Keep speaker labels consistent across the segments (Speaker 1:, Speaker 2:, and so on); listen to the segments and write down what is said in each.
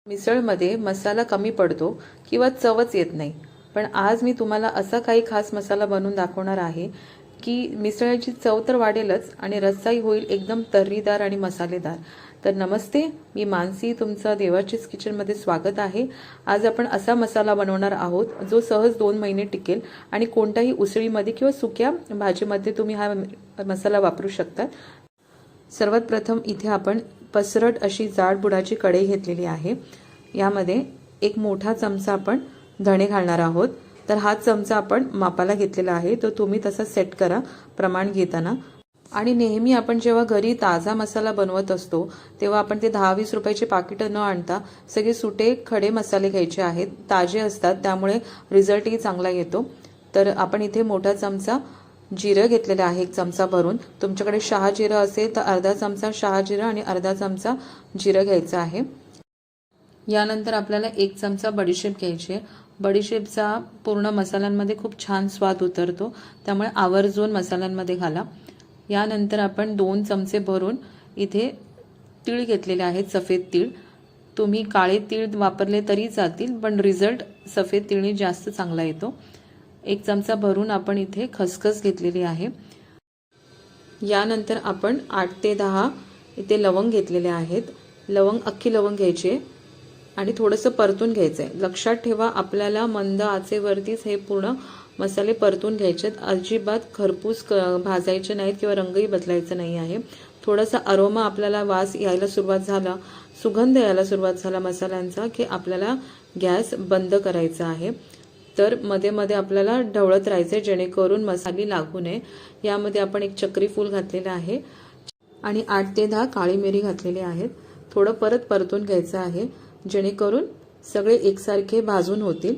Speaker 1: मिसळमध्ये मसाला कमी पडतो किंवा चवच येत नाही, पण आज मी तुम्हाला असा काही खास मसाला बनवून दाखवणार आहे की मिसळची चव तर वाढेलच आणि रस्साही होईल एकदम तर्रीदार आणि मसालेदार। तर नमस्ते, मी मानसी, तुमचं देवाचीच किचनमध्ये स्वागत आहे। आज आपण असा मसाला बनवणार आहोत जो सहज 2 महिने टिकेल आणि कोणत्याही उसळीमध्ये किंवा सुक्या भाजीमध्ये तुम्ही हा मसाला वापरू शकता। सर्वात प्रथम इथे आपण पसरट अशी जाड बुडाची कढई घेतलेली आहे। यामध्ये एक मोठा चमचा आपण धणे घालणार आहोत। तर हा चमचा आपण मापाला घेतलेला आहे, तो तुम्ही तसा सेट करा प्रमाण घेताना। आणि नेहमी आपण जेव्हा घरी ताजा मसाला बनवत असतो तेव्हा आपण ते 10-20 रुपयाचे पाकिट न आणता सगळे सुटे खडे मसाले घ्यायचे आहेत, ताजे असतात, त्यामुळे रिझल्टही चांगला येतो। तर आपण इथे मोठा चमचा जिरं घेतलेलं आहे, 1 चमचा भरून। तुमच्याकडे शहा जिरं असेल तर अर्धा चमचा शहा जिरं आणि अर्धा चमचा जिरं घ्यायचं आहे। यानंतर आपल्याला 1 चमचा बडीशेप घ्यायची आहे। बडीशेपचा पूर्ण मसाल्यांमध्ये खूप छान स्वाद उतरतो, त्यामुळे आवर्जून मसाल्यांमध्ये घाला। यानंतर आपण 2 चमचे भरून इथे तीळ घेतलेले आहेत, सफेद तीळ। तुम्ही काळे तीळ वापरले तरी चालतील, पण रिझल्ट सफेद तीळने जास्त चांगला येतो। 1 चमचा भरून आपण इथे खसखस घेतलेली आहे। यानंतर आपण 8 ते 10 इथे लवंग घेतलेले आहेत। लवंग अख्खी लवंग घ्यायची आणि थोडंसं परतून घ्यायचं आहे। लक्षात ठेवा, आपल्याला मंद आचेवरतीच हे पूर्ण मसाले परतून घ्यायचे आहेत, अजिबात खरपूस भाजायचे नाहीत किंवा रंगही बदलायचा नाही आहे। थोडासा अरोमा आपल्याला वास यायला सुरुवात झाला, सुगंध यायला सुरुवात झाला मसाल्यांचा की आपल्याला गॅस बंद करायचा आहे। तर मध्ये मध्ये आपल्याला ढवळत राहायचे जेणेकरून मसाले लागू नये। यामध्ये आपण 1 चक्री फूल घातलेले आहे आणि 8 ते 10 काळी मिरी घातलेली आहेत। थोडं परत परतून घ्यायचं आहे जेणेकरून सगळे एकसारखे भाजून होतील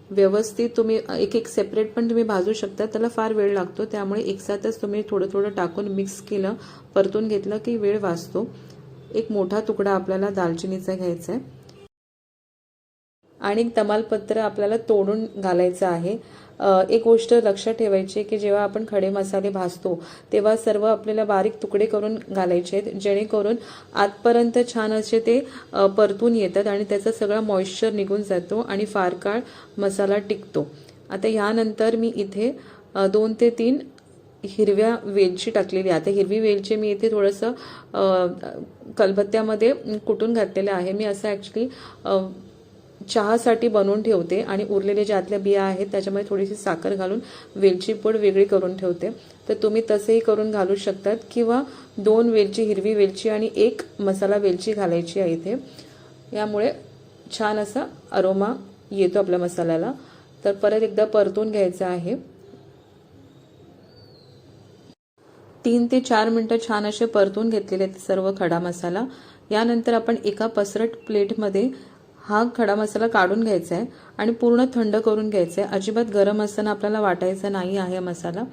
Speaker 1: व्यवस्थित। तुम्ही एक सेपरेट पण तुम्ही भाजू शकता, त्याला फार वेळ लागतो, त्यामुळे एकसाथच तुम्ही थोडं थोडं टाकून मिक्स केलं, परतून घेतलं की वेळ वाचतो। 1 मोठा तुकडा आपल्याला दालचिनीचा घ्यायचा आहे आणि तमालपत्र आपल्याला तोडून घालायचं आहे। एक गोष्ट लक्षात ठेवायची की जेव्हा आपण खडे मसाले भाजतो तेव्हा सर्व आपल्याला बारीक तुकडे करून घालायचे आहेत, जेणेकरून आतपर्यंत छान असे ते परतून येतात आणि त्याचा सगळा मॉइश्चर निघून जातो आणि फार काळ मसाला टिकतो। आता यानंतर मी इथे 2 ते 3 हिरव्या वेलची टाकलेली आहे। आता हिरवी वेलची मी इथे थोडंसं कलबत्त्यामध्ये कुटून घातलेलं आहे। मी असं ॲक्च्युली चहासाठी बनवून ठेवते आणि उरलेले जे आतल्या बिया आहेत त्याच्यामध्ये थोडीशी साखर घालून वेलची पूड वेगळी करून ठेवते। तर तुम्ही तसेही करून घालू शकतात किंवा 2 वेलची, हिरवी वेलची आणि 1 मसाला वेलची घालायची आहे इथे। यामुळे छान असा अरोमा येतो आपल्या मसाल्याला। तर परत एकदा परतून घ्यायचं आहे। 3 ते 4 मिनिटं छान असे परतून घेतलेले आहेत सर्व खडा मसाला। यानंतर आपण एका पसरट प्लेटमध्ये हा खडा मसाला काढून घ्यायचा आहे आणि पूर्ण थंड करून घ्यायचा आहे। अजिबात गरम असताना आपल्याला वाटायचा नाही आहे मसाला।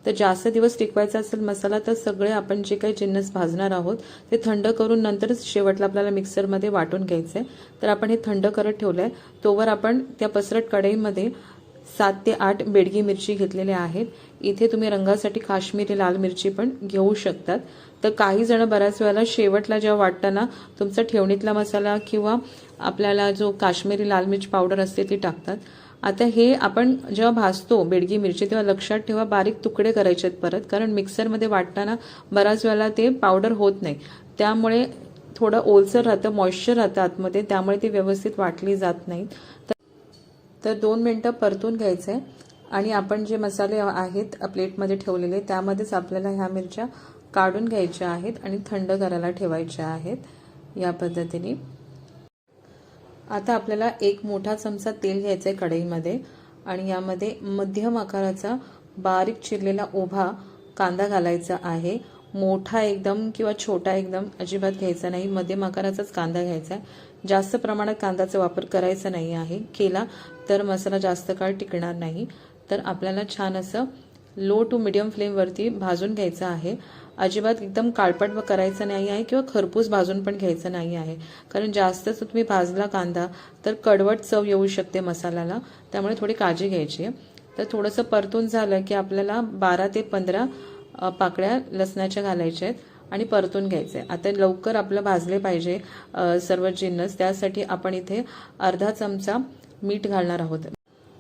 Speaker 1: तर जास्त दिवस टिकवायचा असेल मसाला तर सगळे आपण जे काही जिन्नस भाजणार आहोत ते थंड करून नंतरच शेवटला आपल्याला मिक्सरमध्ये वाटून घ्यायचं आहे। तर आपण हे थंड करत ठेवलं आहे, तोवर आपण त्या पसरट कढईमध्ये 7 ते 8 बेडगी मिरची घेतलेल्या आहेत। इथे तुम्ही रंगासाठी काश्मीरी लाल मिरची पण घेऊ शकतात। तर काही जण बऱ्याच वेळेला शेवटला जेव्हा वाटताना तुमचा ठेवणीतला मसाला किंवा आपल्याला जो काश्मीरी लाल मिर्च पावडर असते ती टाकतात। आता हे आपण जेव्हा भाजतो बेडगी मिरची तेव्हा लक्षात ठेवा बारीक तुकडे करायचे आहेत परत, कारण मिक्सरमध्ये वाटताना बऱ्याच वेळेला ते पावडर होत नाही, त्यामुळे थोडं ओलसर राहतं, मॉइश्चर राहतं आतमध्ये, त्यामुळे ती व्यवस्थित वाटली जात नाही। तर 2 मिनिटं परतून घ्यायचं आहे आणि आपण जे मसाले आहेत प्लेटमध्ये ठेवलेले त्यामध्येच आपल्याला ह्या मिरच्या काढून घ्यायच्या आहेत आणि थंड करायला ठेवायच्या आहेत या पद्धतीने। आता आपल्याला 1 मोठा चमचा तेल घ्यायचं आहे कढईमध्ये आणि यामध्ये मध्यम आकाराचा बारीक चिरलेला उभा कांदा घालायचा आहे। मोठा एकदम किंवा छोटा एकदम अजिबात घ्यायचा नाही, मध्यम आकाराचाच कांदा घ्यायचा आहे। जास्त प्रमाणात कांद्याचा वापर करायचा नाही आहे, केला तर मसाला जास्त काळ टिकणार नाही। तर आपल्याला छान असं लो टू मीडियम फ्लेमवरती भाजून घ्यायचं आहे। अजिबात एकदम काळपट करायचं नाही आहे किंवा खरपूस भाजून पण घ्यायचं नाही आहे, कारण जास्तच तुम्ही भाजला कांदा तर कडवट चव येऊ शकते मसाल्याला, त्यामुळे थोडी काळजी घ्यायची आहे। तर थोडंसं परतून झालं की आपल्याला 12 ते 15 पाकळ्या लसणाच्या घालायच्या आहेत आणि परतून घ्यायचं आहे। आता लवकर आपलं भाजले पाहिजे सर्व जिन्नस, त्यासाठी आपण इथे अर्धा चमचा मीठ घालणार आहोत।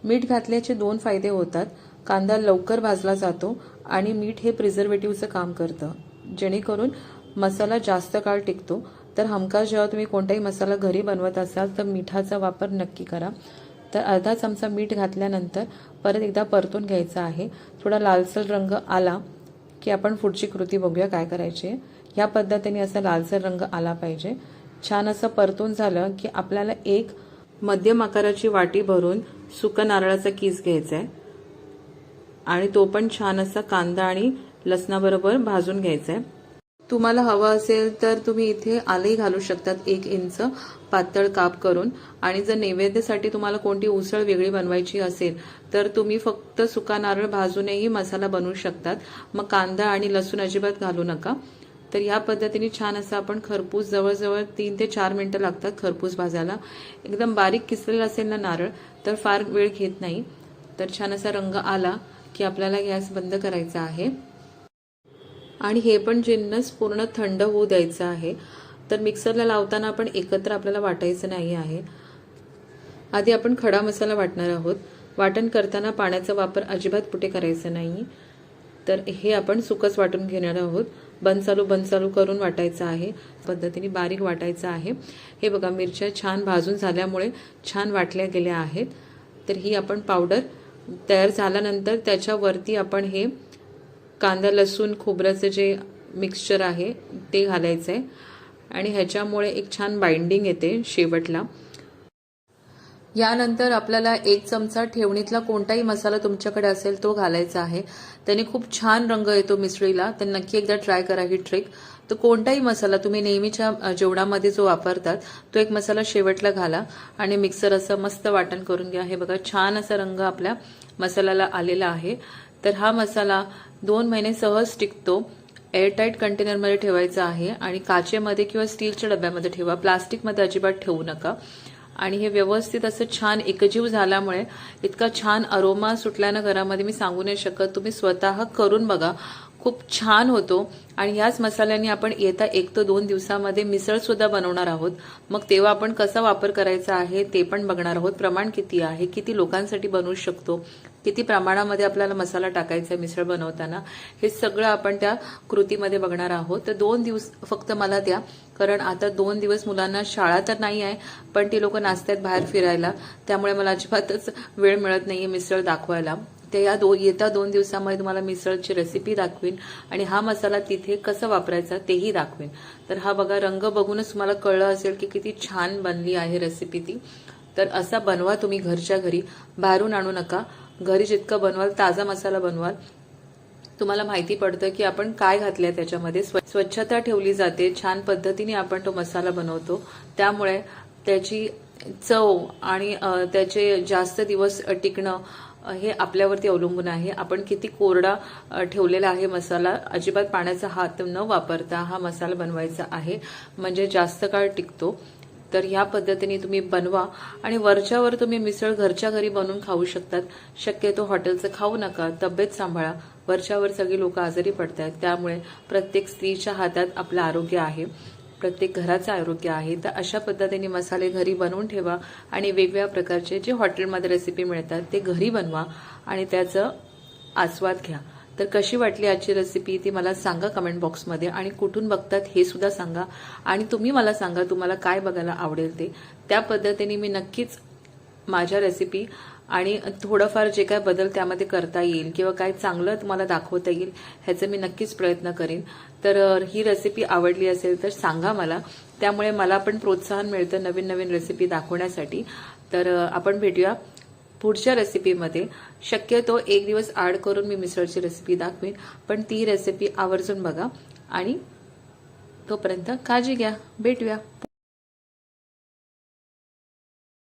Speaker 1: मीठ घातल्याचे दोन फायदे होतात, कांदा लवकर भाजला जातो आणि मीठ हे प्रिझर्वेटिव्हचं काम करतं, जेणेकरून मसाला जास्त काळ टिकतो। तर हमखास जेव्हा तुम्ही कोणताही मसाला घरी बनवत असाल तर मिठाचा वापर नक्की करा। तर अर्धा चमचा मीठ घातल्यानंतर परत एकदा परतून घ्यायचा आहे। थोडा लालसर रंग आला की आपण पुढची कृती बघूया काय करायची आहे। या पद्धतीने असा लालसर रंग आला पाहिजे। छान असं परतून झालं की आपल्याला एक मध्यम आकाराची वाटी भरून सुका नारळाचा कीस घ्यायचा आहे आणि तो पण छान असा कांदा आणि लसणाबरोबर भाजून घ्यायचा आहे। तुम्हाला हवं असेल तर तुम्ही इथे आलंही घालू शकतात, 1 इंच पातळ काप करून। आणि जर नैवेद्यासाठी तुम्हाला कोणती उसळ वेगळी बनवायची असेल तर तुम्ही फक्त सुका नारळ भाजूनही मसाला बनवू शकतात, मग कांदा आणि लसूण अजिबात घालू नका। तर या पद्धतीने छान असं आपण खरपूस, जवळजवळ 3 ते 4 मिनिटं लागतात खरपूस भाजायला। एकदम बारीक किसलेला असेल ना नारळ तर फार वेळ घेत नाही। तर छान असा रंग आला की आपल्याला गॅस बंद करायचा आहे आणि हे पण जिन्नस पूर्ण थंड होऊ द्यायचं आहे। तर मिक्सरला लावताना आपण एकत्र आपल्याला वाटायचं नाही आहे। आधी आपण खडा मसाला वाटणार आहोत। वाटण करताना पाण्याचा वापर अजिबात कुठे करायचा नाही। तर हे आपण सुकच वाटून घेणार आहोत, बंद चालू करून वाटायचं आहे, पद्धतीने बारीक वाटायचं आहे। हे बघा, मिरच्या छान भाजून झाल्यामुळे छान वाटल्या गेल्या आहेत। तर ही आपण पावडर तयार झाल्यानंतर त्याच्यावरती आपण हे कांदा लसूण खोबऱ्याचं जे मिक्सचर आहे ते घालायचं आहे आणि ह्याच्यामुळे एक छान बाइंडिंग येते शेवटला। यानंतर आपल्याला 1 चमचा ठेवणीतला कोणताही मसाला तुमच्याकडे असेल तो घालायचा आहे, त्याने खूप छान रंग येतो मिसळीला। तर नक्की एकदा ट्राय करा ही ट्रिक। तर कोणताही मसाला तुम्ही नेहमीच्या जेवणामध्ये जो वापरतात तो एक मसाला शेवटला घाला आणि मिक्सर असं मस्त वाटण करून घ्या। हे बघा, छान असा रंग आपल्या मसाल्याला आलेला आहे। तर हा मसाला 2 महिने सहज टिकतो। एअरटाईट कंटेनरमध्ये ठेवायचा आहे आणि काचेमध्ये किंवा स्टीलच्या डब्यामध्ये ठेवा, प्लास्टिकमध्ये अजिबात ठेवू नका। आणि हे व्यवस्थित असं छान एकजीव झाल्यामुळे इतका छान अरोमा सुटल्यानं घरामध्ये मी सांगू नाही शकत। तुम्ही स्वतः करून बघा, खूप छान होतो। आणि याच मसाल्यांनी आपण येता 1 ते 2 दिवसामध्ये मिसळ सुद्धा बनवणार आहोत। मग तेव्हा आपण कसा वापर करायचा आहे ते पण बघणार आहोत, प्रमाण किती आहे, किती लोकांसाठी बनवू शकतो, किती प्रमाणामध्ये आपल्याला मसाला टाकायचा मिसळ बनवताना, हे सगळं आपण त्या कृतीमध्ये बघणार आहोत। तर 2 दिवस फक्त मला द्या, कारण आता 2 दिवस मुलांना शाळा तर नाही आहे, पण ती लोक नाचतात बाहेर फिरायला, त्यामुळे मला अजिबातच वेळ मिळत नाहीये मिसळ दाखवायला। ते येत्या 2 दिवसामध्ये तुम्हाला मिसळची रेसिपी दाखवीन आणि हा मसाला तिथे कसा वापरायचा तेही दाखवीन। तर हा बघा, रंग बघूनच तुम्हाला कळलं असेल की किती छान बनली आहे रेसिपी ती। तर असा बनवा तुम्ही घरच्या घरी, बाहेरून आणू नका। घरी जितकं बनवाल, ताजा मसाला बनवाल, तुम्हाला माहिती पडतं की आपण काय घातलंय त्याच्यामध्ये। स्वच्छता ठेवली जाते, छान पद्धतीने आपण तो मसाला बनवतो, त्यामुळे त्याची चव आणि त्याचे जास्त दिवस टिकणं हे आपल्यावरती अवलंबून आहे। आपण किती कोरडा ठेवलेला आहे मसाला, अजिबात पाण्याचा हात न वापरता हा मसाला बनवायचा आहे, म्हणजे जास्त काळ टिकतो। तर ह्या पद्धतीने तुम्ही बनवा आणि वरच्यावर तुम्ही मिसळ घरच्या घरी बनवून खाऊ शकतात। शक्यतो हॉटेलचं खाऊ नका, तब्येत सांभाळा। वरच्यावर सगळी लोक आजारी पडतात, त्यामुळे प्रत्येक स्त्रीच्या हातात आपलं आरोग्य आहे, प्रत्येक घराचं आरोग्य आहे। तर अशा पद्धतीने मसाले घरी बनवून ठेवा आणि वेगवेगळ्या प्रकारचे जे हॉटेलमध्ये रेसिपी मिळतात ते घरी बनवा आणि त्याचा आस्वाद घ्या। तर कशी वाटली आजची रेसिपी ती मला सांगा कमेंट बॉक्समध्ये, आणि कुठून बघतात हे सुद्धा सांगा, आणि तुम्ही मला सांगा तुम्हाला काय बघायला आवडेल ते। त्या पद्धतीने मी नक्कीच माझ्या रेसिपी आणि थोडंफार जे काय बदल त्यामध्ये करता येईल किंवा काय चांगलं तुम्हाला दाखवता येईल ह्याचा मी नक्कीच प्रयत्न करीन। तर ही रेसिपी आवडली असेल तर सांगा मला, त्यामुळे मला पण प्रोत्साहन मिळतं नवीन नवीन रेसिपी दाखवण्यासाठी। तर आपण भेटूया पुढच्या रेसिपीमध्ये। शक्यतो 1 दिवस आड करून मी मिसळची रेसिपी दाखवीन, पण ती रेसिपी आवर्जून बघा आणि तोपर्यंत काळजी घ्या। भेटूया।